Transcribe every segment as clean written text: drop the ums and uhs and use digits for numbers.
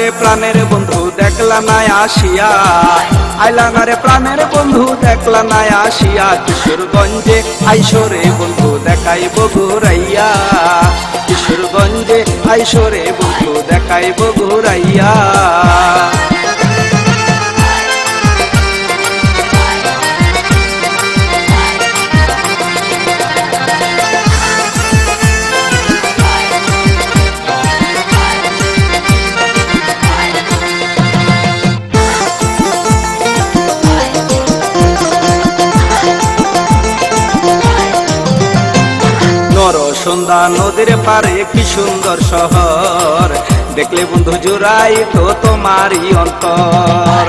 রে প্রাণের বন্ধু দেখলা না আসিয়া, আইলা না রে প্রাণের বন্ধু দেখলা না আসিয়া, কিশোরগঞ্জে আইসো রে বন্ধু দেখাইব ঘুরাইয়া, কিশোরগঞ্জে আইসো রে বন্ধু দেখাইব ঘুরাইয়া। নরসুন্দা নদীর পারে কি সুন্দর শহর, দেখলে বন্ধু জুড়াই তো তোমারই অন্তর।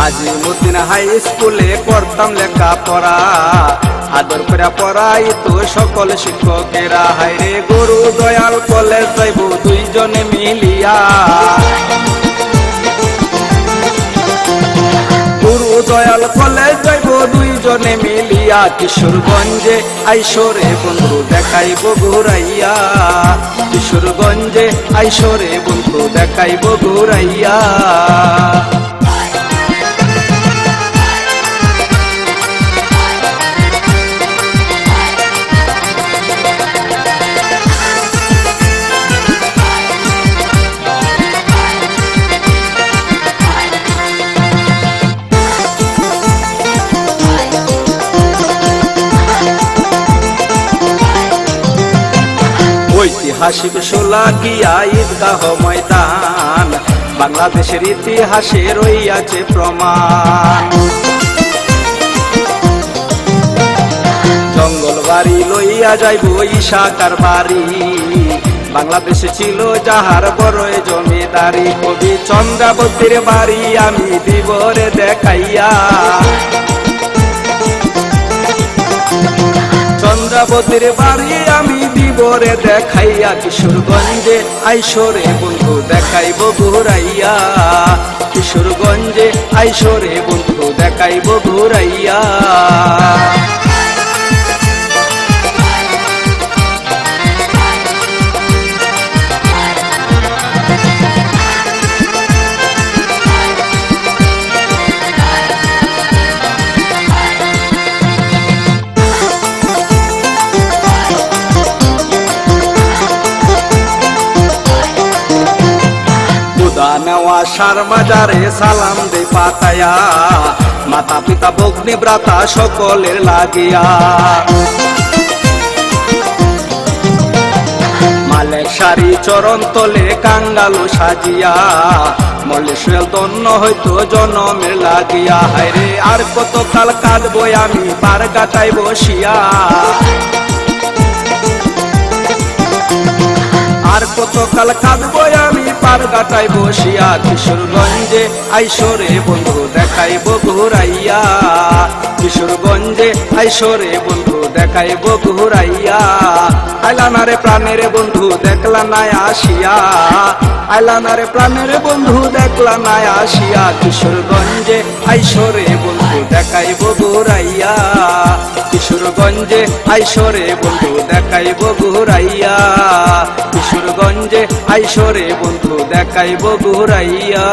আজিমুদ্দিন হাই স্কুলে করতাম লেখাপড়া, আদর করে পড়াই তো সকল শিক্ষকেরা। হায়রে গুরু দয়াল কলেজ যাইব দুইজনে মিলিয়া, গুরু দয়াল কলেজ যাইব দুইজনে মিলিয়া, কিশোরগঞ্জে আইসো রে বন্ধু দেখাইব ঘুরাইয়া, কিশোরগঞ্জে আইসো রে বন্ধু দেখাইব ঘুরাইয়া। ঐতিহাসিক শোলাকিয়া ঈদগাহ ময়দান, বাংলাদেশের ইতিহাসে রইয়াছে প্রমাণ। জঙ্গল বাড়ি লইয়া যাইব ইশাকার বাড়ি, বাংলাদেশে ছিল যাহার বড় জমিদারি। কবি চন্দ্রাবতীর বাড়ি আমি দিব রে দেখাইয়া, চন্দ্রাবতীর বাড়ি আমি দিব রে দেখাইয়া, কিশোরগঞ্জে আইসো রে বন্ধু দেখাইব ঘুরাইয়া, কিশোরগঞ্জে আইসো রে বন্ধু দেখাইব ঘুরাইয়া। নেওয়া সার বাজারে সালাম দে পাতায়া, মাতা পিতা ভগ্নি ভ্রাতা সকলের লাগিয়া। মালের শাড়ি চরণ তলে কাঙ্গালু সাজিয়া, মল্লে শুয়েল দন্য হয়তো জনমের লাগিয়া। হায়রে আর কত কাল কাঁদবো আমি পার কাটাই বসিয়া, আর কত কাল কাঁদবো আমি পার কাটাই বসিয়া, কিশোরগঞ্জে আইসো রে বন্ধু দেখাইব ঘুরাইয়া, কিশোরগঞ্জে আইসো রে বন্ধু দেখাইব ঘুরাইয়া। আইলা না রে প্রাণের বন্ধু দেখলা না আসিয়া, আইলা না রে প্রাণের বন্ধু দেখলা না আসিয়া, কিশোরগঞ্জে আইসো রে বন্ধু দেখাইব ঘুরাইয়া, কিশোরগঞ্জে আইসো রে বন্ধু দেখাইব ঘুরাইয়া, কিশোরগঞ্জে আইসো রে বন্ধু দেখাইব ঘুরাইয়া।